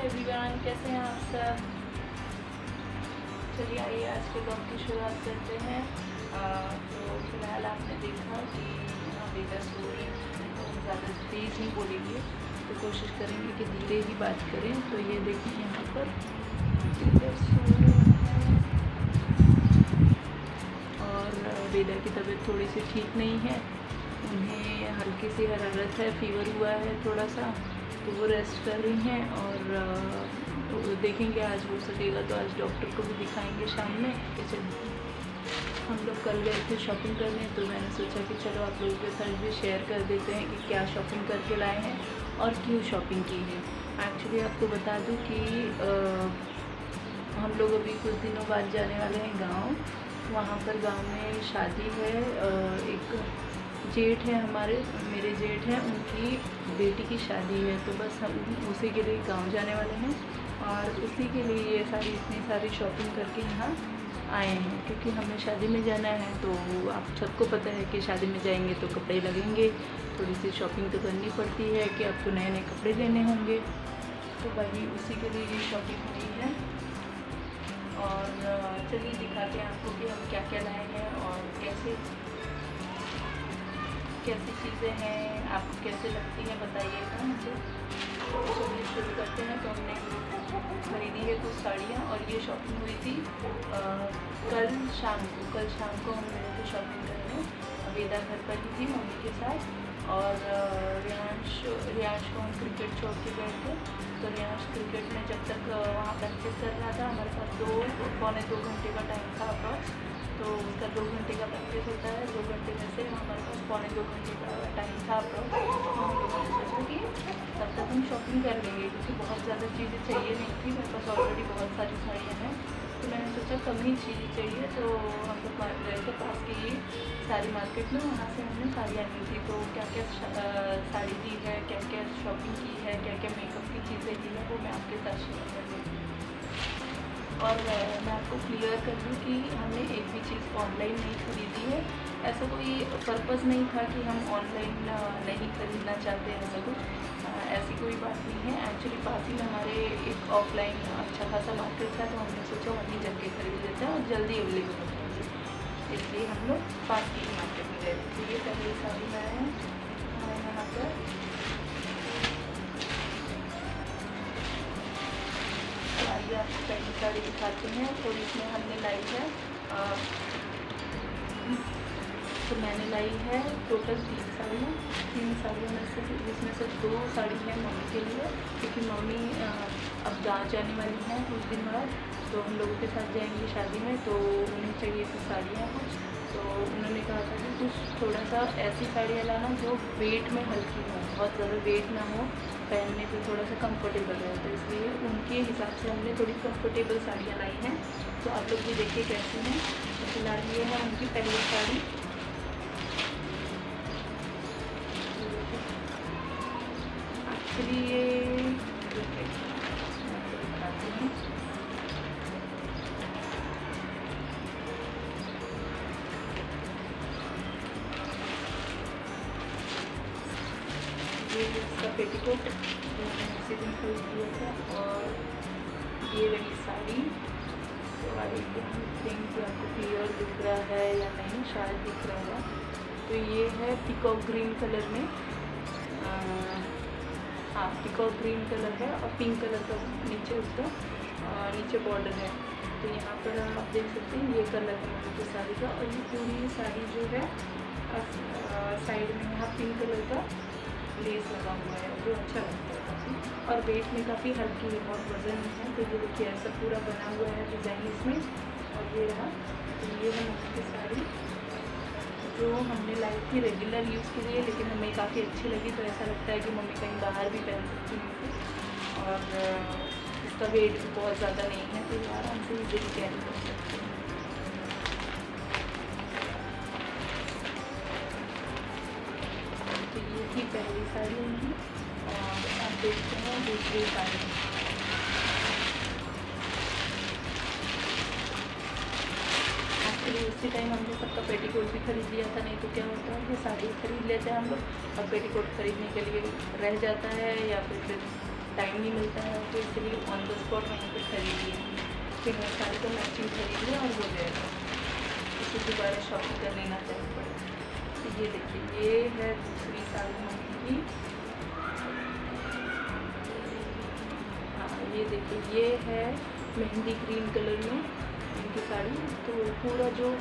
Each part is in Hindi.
एवरीवन, कैसे हैं आप सब। चलिए आइए आज के ब्लॉग की शुरुआत करते हैं। तो फिलहाल आपने देखा कि यहाँ बेटा सो रहे हैं, तो ज़्यादा तेज़ नहीं बोलेंगे, तो कोशिश करेंगे कि धीरे ही बात करें। तो ये देखिए यहाँ पर बेटा सो रहे हैं और बेटा की तबीयत थोड़ी सी ठीक नहीं है, उन्हें हल्की सी हरारत है, फीवर हुआ है थोड़ा सा, तो वो रेस्ट कर रही हैं। और तो देखेंगे आज हो सकेगा तो आज डॉक्टर को भी दिखाएंगे शाम में। कि चलिए हम लोग कल गए थे शॉपिंग करने, तो मैंने सोचा कि चलो आप लोगों के साथ भी शेयर कर देते हैं कि क्या शॉपिंग करके लाए हैं और क्यों शॉपिंग की है। एक्चुअली आपको बता दूं कि हम लोग अभी कुछ दिनों बाद जाने वाले हैं गांव। वहाँ पर गांव में शादी है, एक जेठ है हमारे, मेरे जेठ हैं, उनकी बेटी की शादी है, तो बस हम उसी के लिए गांव जाने वाले हैं और उसी के लिए ये इतनी सारी शॉपिंग करके यहाँ आए हैं। क्योंकि हमें शादी में जाना है, तो आप सबको पता है कि शादी में जाएंगे तो कपड़े लगेंगे, थोड़ी सी शॉपिंग तो करनी पड़ती है कि आपको नए नए कपड़े लेने होंगे, तो वही उसी के लिए ये शॉपिंग हुई है। और चलिए दिखाते हैं आपको कि हम क्या क्या लाए हैं और कैसी चीज़ें हैं, आपको कैसे लगती हैं बताइएगा मुझे। चलिए शुरू करते हैं। तो हमने खरीदी है कुछ साड़ियाँ और ये शॉपिंग हुई थी कल शाम को हम गए थे शॉपिंग करने। वेदा घर पर ही थी मम्मी के साथ, और रियांश को हम क्रिकेट छोड़ के गए थे। तो रियांश क्रिकेट में जब तक वहाँ प्रैक्टिस कर रहा था, हमारे पास पौने 2 घंटे का टाइम था अप्रॉक्स। तो उसका 2 घंटे का प्रैक्टिस होता है, 2 घंटे में से हमारे पास पौने 2 घंटे का टाइम था अप्रॉक्स। तो हम लोगों ने सोचा कि तब तक हम शॉपिंग कर लेंगे, क्योंकि बहुत ज़्यादा चीज़ें चाहिए नहीं थी, मेरे पास ऑलरेडी बहुत सारी साड़ियाँ हैं। तो मैंने सोचा कम ही चीज़ें चाहिए, तो हम लोग गए थे पास की ही सारी मार्केट में, वहाँ से हमने साड़ियाँ ली थी। तो क्या क्या साड़ी ली है, क्या क्या शॉपिंग की है, क्या क्या मेकअप की चीज़ें ली है, वो मैं आपके साथ शेयर कर देती हूँ। और मैं आपको क्लियर कर दूँ कि हमने एक भी चीज़ ऑनलाइन नहीं खरीदी है। ऐसा कोई पर्पज़ नहीं था कि हम ऑनलाइन नहीं खरीदना चाहते, ऐसा कुछ ऐसी कोई बात नहीं है। एक्चुअली पास ही में हमारे एक ऑफलाइन अच्छा खासा मार्केट था, तो हमने सोचा वहीं जाके खरीद लेते हैं और जल्दी अवेलेबल होता है, इसलिए हम लोग पास की मार्केट में गए थे। तो ये पहली साड़ी लाए हैं यहाँ पर। आइए आपको पहली साड़ी दिखाते हैं। तो इसमें हमने लाई है तो मैंने लाई है टोटल 3 साड़ियों में से, जिसमें से 2 साड़ी है मम्मी के लिए, क्योंकि मम्मी अब गाँव जाने वाली हैं कुछ दिन बाद, तो हम लोगों के साथ जाएंगी शादी में, तो उन्हें चाहिए थी साड़ियाँ कुछ। तो उन्होंने कहा था कि कुछ थोड़ा सा ऐसी साड़ियाँ लाना जो वेट में हल्की हो, बहुत ज़्यादा वेट ना हो, पहनने पे थोड़ा सा कंफर्टेबल है। तो इसलिए उनके हिसाब से हमने थोड़ी कंफर्टेबल साड़ियाँ लाई हैं। तो आप लोग भी देखिए कैसी हैं। तो फिलहाल ये है उनकी पहली साड़ी। एक्चुअली ये दिखाती हूँ। ये इसका पेटीकोट जो मैंने उसी दिन खरीद लिया था, और ये रही साड़ी। तो आई थिंक कि आपको क्लियर दिख रहा है या नहीं, शायद दिख रहा होगा। तो ये है पीकॉक ग्रीन कलर में, हाँ पीकॉक ग्रीन कलर है, और पिंक कलर का नीचे उसका नीचे बॉर्डर है। तो यहाँ पर आप देख सकते हैं ये कलर है मुझे साड़ी का। और ये पूरी साड़ी जो है साइड में यहाँ पिंक कलर का लेस लगा हुआ है, जो अच्छा लगता है काफ़ी, और वेट में काफ़ी हल्की है, बहुत वज़न नहीं है। तो ये देखिए ऐसा पूरा बना हुआ है डिज़ाइन इसमें। और ये रहा, तो ये है मम्मी की साड़ी जो हमने लाई थी रेगुलर यूज़ के लिए, लेकिन हमें काफ़ी अच्छी लगी, तो ऐसा लगता है कि मम्मी कहीं बाहर भी पहन सकती हैं इसे। और इसका वेट भी बहुत ज़्यादा नहीं है, तो ये आराम से इजीली कैरी कर सकते हैं। तो ये थी पहली साड़ी उनकी, और आप देखते हैं दूसरी साड़ी। एक्चुअली उसी टाइम हमने सबका पेटीकोट भी खरीद लिया था, नहीं तो क्या होता है कि साड़ी खरीद लेते हैं हम लोग और पेटीकोट खरीदने के लिए रह जाता है, या फिर टाइम नहीं मिलता है, तो इसलिए ऑन द स्पॉट वहीं पर खरीद लिया। फिर मैं साड़ी का मैचिंग खरीद लिया और हो जाएगा, इसे दोबारा शॉपिंग करने ना जाना पड़े। तो ये देखिए, ये है दूसरी साड़ी मम्मी की। हाँ, ये देखिए, ये है मेहंदी ग्रीन कलर में इनकी साड़ी। तो पूरा जो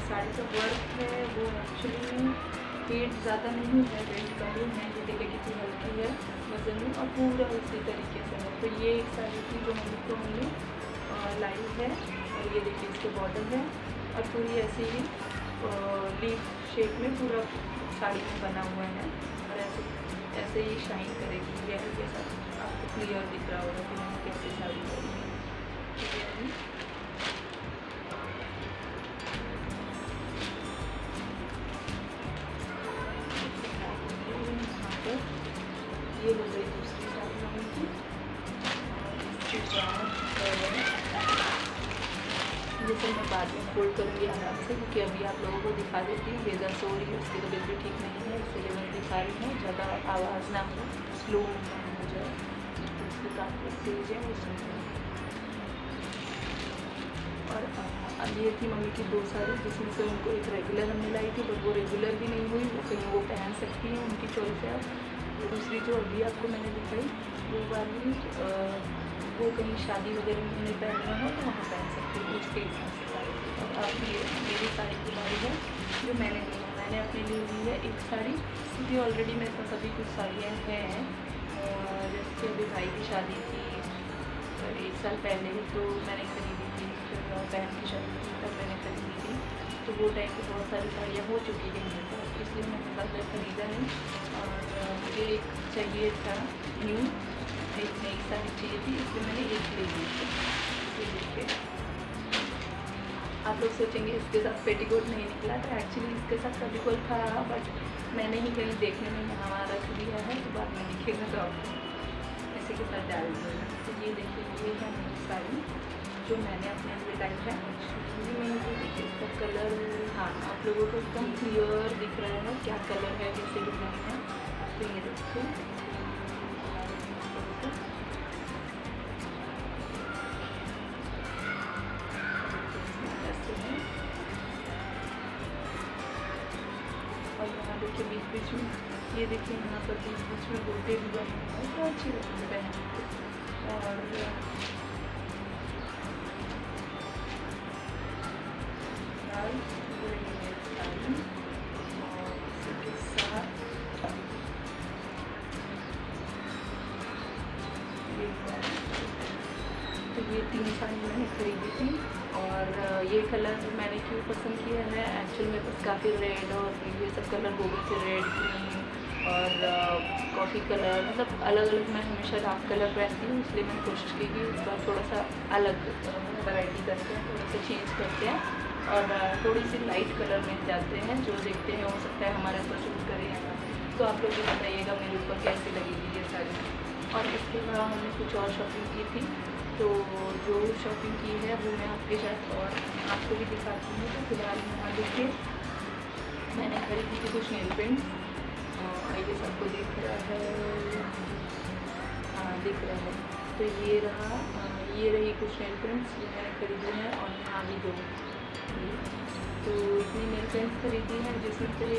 साड़ी का वर्क है वो एक्चुअली में वेट ज़्यादा नहीं है, वेट कम ही है। ये देखिए कितनी हल्की है वजन में, और पूरा उसी तरीके से है। तो ये एक साड़ी थी जो मम्मी को हमने लाई है, और ये देखिए इसके बॉर्डर है, और पूरी ऐसे ही लीफ शेप में पूरा साड़ी में बना हुआ है, और ऐसे ही शाइन करेगी। यह जैसा आपको क्लियर दिख रहा होगा कि मैंने कैसे साड़ी लाई है। ये हो गई दूसरी साड़ी मम्मी की। इसके बाद ये सब मैं बाद में फोल्ड करूँगी आराम से, क्योंकि अभी आप लोगों को दिखा देती हूँ। बेजा सो रही है, उसकी तबीयत भी ठीक नहीं है, इसलिए मैं दिखा रही हूँ। ज़्यादा आवाज़ ना हो, स्लो हो जाए, उसकी काफ़ी तेज है उसमें। और अब ये थी मम्मी की दो साड़ी, जिसमें से उनको एक रेगुलर हमने लाई थी, बट वो रेगुलर भी नहीं हुई, वो कहीं वो पहन सकती हैं, उनकी चॉइस है। दूसरी जो अभी आपको मैंने दिखाई वो वाली, वो कहीं शादी वगैरह में उन्हें पहनना हो तो वहाँ पहन सकती हूँ, उसके हिसाब से साड़ी। और अब ये मेरी साड़ी की बारी है जो मैंने ली है। मैंने अपने लिए ली है एक साड़ी, क्योंकि ऑलरेडी मेरे पास अभी कुछ साड़ियाँ हैं। जैसे अभी भाई की शादी थी 1 साल पहले ही, तो मैंने खरीदी थी। फिर बहन की शादी थी तब मैंने खरीदी थी। तो वो टाइम पे बहुत सारी साड़ियाँ हो चुकी थी मेरे पास, इसलिए मैंने ज़्यादा खरीदा नहीं। और मुझे एक चाहिए था न्यू, एक नई साड़ी चाहिए थी, इसलिए मैंने एक ले ली थी। ये देखिए, आप लोग सोचेंगे इसके साथ पेटीकोट नहीं निकला था। एक्चुअली इसके साथ पेटीकोट था, बट मैंने ही कहीं देखने में यहाँ रख दिया है, तो बाद में दिखेगा तो आपको इसी के साथ डाल दूँगा। तो ये देखिए, ये है मेरी साड़ी जो मैंने अपने लिए लाई है। मैंने देखिए इसका कलर, हाँ आप लोगों को एकदम क्लियर दिख रहा है क्या कलर है, कैसे डिज़ाइन है। तो ये देखिए, और यहाँ देखिए बीच बीच में, ये देखिए यहाँ पर बीच बीच में गोटे भी बने हुए हैं, तो अच्छी लगती है पहनने को। और तो ये 3 साड़ी मैंने खरीदी थी। और ये कलर मैंने क्यों पसंद किया है, एक्चुअली मेरे पास काफ़ी रेड और ये सब कलर हो गए थे, रेड ग्रीन और कॉफ़ी कलर, मतलब अलग अलग। मैं हमेशा डार्क कलर पहनती हूँ, इसलिए मैंने कोशिश की कि इस बार थोड़ा सा अलग वैरायटी करते हैं, थोड़ा सा चेंज करते हैं और थोड़ी सी लाइट कलर में जाते हैं। जो देखते हैं हो सकता है हमारे ऊपर सूट करे या ना, तो आप लोग भी बताइएगा मेरे ऊपर कैसी लगेगी ये साड़ी। और इसके अलावा हमने कुछ और शॉपिंग की थी, तो जो शॉपिंग की है वो मैं आपके साथ और आपको भी दिखाती हूँ। तो फिलहाल यहाँ देखिए, मैंने खरीदी थी कुछ नेल पेंट्स, ये सबको दिख रहा है, हाँ दिख रहा है। तो ये रहा, ये रही कुछ नेल पेंट्स ये मैंने खरीदी है, और यहाँ भी 2। तो इतनी नेल पेंट्स खरीदी हैं, जिसमें से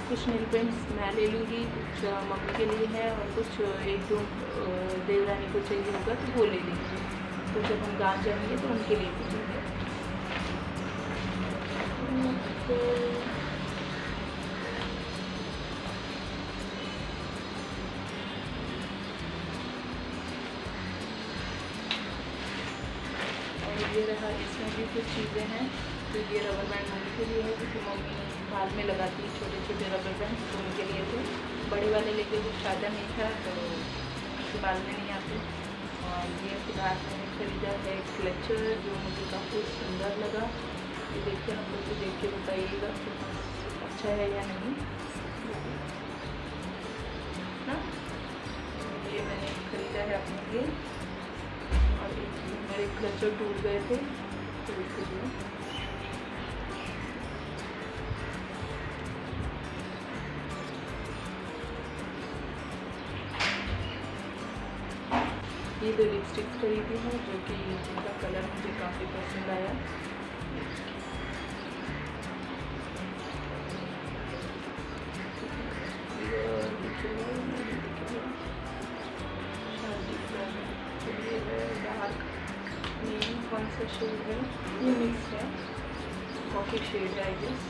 कुछ नेल पेंट्स मैं ले लूँगी, कुछ मम्मी के लिए है, और कुछ 1-2 देवरानी को चाहिए होगा तो वो ले लेंगे। तो जब हम गाँव जाएंगे तो उनके लिए भी लेंगे। तो और ये रहा, इसमें भी कुछ चीज़ें हैं। तो ये रबर बैंड मम्मी के लिए है, क्योंकि मम्मी बाल में लगाती है छोटे छोटे रबर बैंड, तो उनके लिए थे। बड़े वाले लेके कुछ फ़ायदा नहीं था, तो उसके बाल में नहीं आते। और ये फिलहाल मैंने खरीदा है क्लचर, जो मुझे काफ़ी सुंदर लगा। ये देखिए, आप लोग देख के बताइएगा कि अच्छा है या नहीं ना। ये मैंने ख़रीदा है अपने लिए। और एक मेरे क्लचर टूट गए थे, तो इसलिए ये 2 लिपस्टिक्स खरीदी हैं जो कि इनका कलर मुझे काफ़ी पसंद आया। ये है डार्क नेम, कौन सा शेड है, ये मिक्स है, कॉफ़ी शेड है आई गेस,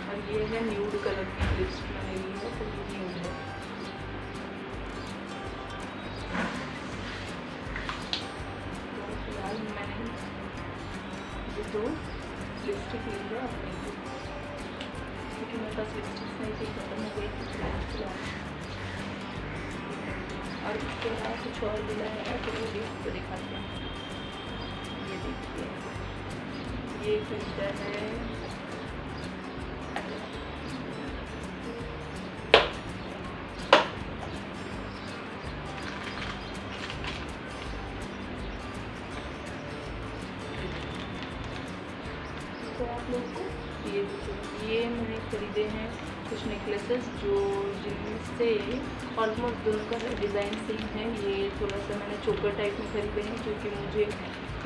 और ये है न्यूड कलर की लिपस्टिक मैंने ली है, तो ये न्यूड है। तो फिलहाल मैंने ये 2 लिपस्टिक ली है अपने लिए, क्योंकि मेरे पास लिपस्टिक्स नहीं थी, खत्म हो गई थी। और इसके अलावा कुछ और भी लाया है, तो ये तो दिखाते हैं। ये देखिए, ये खरीदा है तो आप लोग को ये मैंने खरीदे हैं कुछ नेकलेसेस जो जिनसे ऑलमोस्ट दोनों का डिज़ाइन सेम है। ये थोड़ा सा मैंने चोकर टाइप में खरीदे हैं, क्योंकि मुझे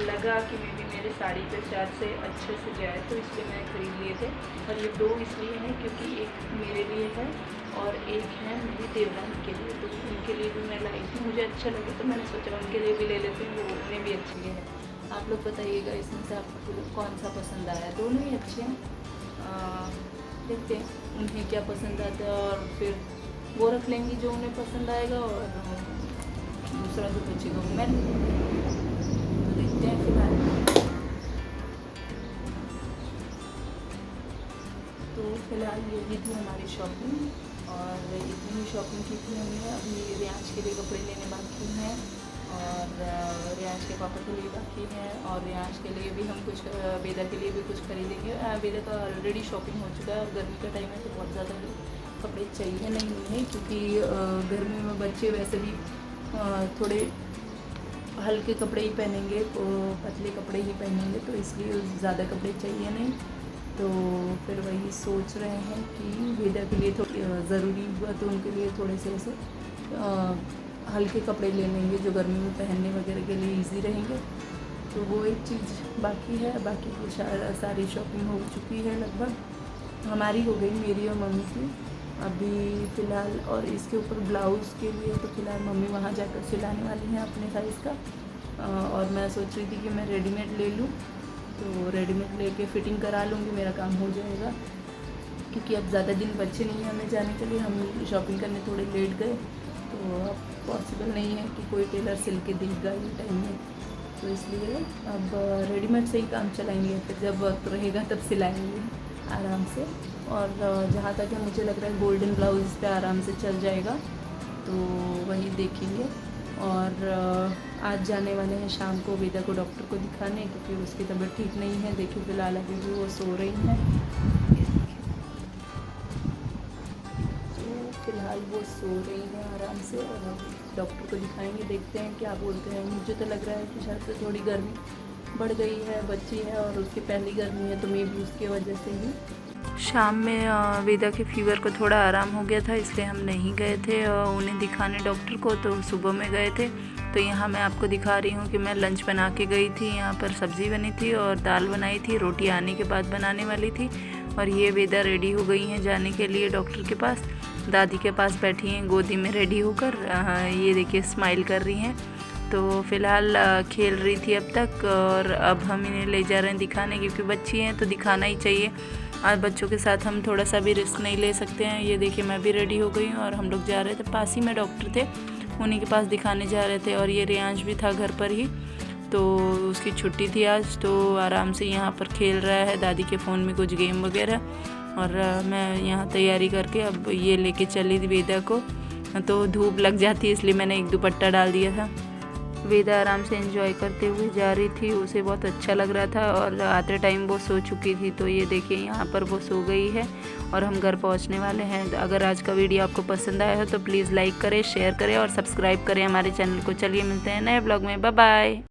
लगा कि मेरे साड़ी पे चार्ज से अच्छे से जाए, तो इसलिए मैंने ख़रीद लिए थे। और ये 2 इसलिए हैं क्योंकि एक मेरे लिए है और एक है मेरी देवरानी के लिए, तो उनके लिए भी मैं लाई थी। मुझे अच्छा लगे तो मैंने सोचा उनके लिए भी ले लेती हूँ, वो उन्हें भी अच्छी है। आप लोग बताइएगा इसमें से आपको कौन सा पसंद आया। दोनों ही अच्छे हैं, देखते हैं उन्हें क्या पसंद आता है और फिर वो रख लेंगी जो उन्हें पसंद आएगा, और दूसरा जो बचेगा वो मैं तो देखते हैं। फिलहाल यही थी हमारी शॉपिंग, और इतनी ही शॉपिंग की थी हमने। अभी रियांश के लिए कपड़े लेने बाकी हैं, और रियांश के पापा के लिए बाकी हैं, और रियांश के लिए भी हम कुछ, वेदा के लिए भी कुछ खरीदेंगे। वेदा का ऑलरेडी शॉपिंग हो चुका है, और गर्मी का टाइम है तो बहुत ज़्यादा कपड़े चाहिए नहीं है, क्योंकि गर्मी में बच्चे वैसे भी थोड़े हल्के कपड़े ही पहनेंगे, पतले कपड़े ही पहनेंगे, तो इसलिए ज़्यादा कपड़े चाहिए नहीं। तो फिर वही सोच रहे हैं कि वेदा के लिए थोड़ी ज़रूरी हुआ तो उनके लिए थोड़े से ऐसे हल्के कपड़े ले लेंगे जो गर्मी में पहनने वगैरह के लिए इजी रहेंगे। तो वो एक चीज़ बाकी है, बाकी की सारी शॉपिंग हो चुकी है लगभग, हमारी हो गई, मेरी और मम्मी की अभी फ़िलहाल। और इसके ऊपर ब्लाउज़ के लिए तो फ़िलहाल मम्मी वहाँ जाकर सिलाने वाली हैं अपने साइज़ का, और मैं सोच रही थी कि मैं रेडीमेड ले लूँ, तो रेडीमेड लेके फ़िटिंग करा लूँगी, मेरा काम हो जाएगा। क्योंकि अब ज़्यादा दिन बचे नहीं हैं हमें जाने के लिए, हम शॉपिंग करने थोड़े लेट गए, तो अब पॉसिबल नहीं है कि कोई टेलर सिल के देगा ये टाइम में, तो इसलिए अब रेडीमेड से ही काम चलाएंगे, फिर जब वक्त रहेगा तब सिलाएंगे आराम से। और जहाँ तक है मुझे लग रहा है गोल्डन ब्लाउज पे आराम से चल जाएगा, तो वही देखेंगे। और आज जाने वाले हैं शाम को वेदा को डॉक्टर को दिखाने, क्योंकि उसकी तबीयत ठीक नहीं है। देखिए फ़िलहाल अभी भी वो सो रही हैं, फ़िलहाल वो सो रही हैं आराम से, और डॉक्टर को दिखाएंगे, देखते हैं क्या बोलते हैं। मुझे तो लग रहा है कि शायद से थोड़ी गर्मी बढ़ गई है, बच्ची है और उसकी पहली गर्मी है, तो मे भी उसकी वजह से ही शाम में वेदा के फीवर को थोड़ा आराम हो गया था, इसलिए हम नहीं गए थे उन्हें दिखाने डॉक्टर को, तो सुबह में गए थे। तो यहाँ मैं आपको दिखा रही हूँ कि मैं लंच बना के गई थी। यहाँ पर सब्ज़ी बनी थी और दाल बनाई थी, रोटी आने के बाद बनाने वाली थी। और ये वेदा रेडी हो गई हैं जाने के लिए डॉक्टर के पास, दादी के पास बैठी हैं गोदी में रेडी होकर। ये देखिए स्माइल कर रही हैं। तो फ़िलहाल खेल रही थी अब तक, और अब हम इन्हें ले जा रहे हैं दिखाने, क्योंकि बच्ची हैं तो दिखाना ही चाहिए। आज बच्चों के साथ हम थोड़ा सा भी रिस्क नहीं ले सकते हैं। ये देखिए मैं भी रेडी हो गई हूँ, और हम लोग जा रहे थे, पास ही में डॉक्टर थे, उन्हीं के पास दिखाने जा रहे थे। और ये रियांश भी था घर पर ही, तो उसकी छुट्टी थी आज, तो आराम से यहाँ पर खेल रहा है दादी के फ़ोन में कुछ गेम वगैरह। और मैं यहाँ तैयारी करके अब ये लेके चली थी वेदा को, तो धूप लग जाती है इसलिए मैंने एक दुपट्टा डाल दिया था। वेदा आराम से एंजॉय करते हुए जा रही थी, उसे बहुत अच्छा लग रहा था, और आते टाइम वो सो चुकी थी। तो ये देखिए यहाँ पर वो सो गई है, और हम घर पहुँचने वाले हैं। अगर आज का वीडियो आपको पसंद आया हो तो प्लीज़ लाइक करें, शेयर करें और सब्सक्राइब करें हमारे चैनल को। चलिए मिलते हैं नए ब्लॉग में, बाय बाय।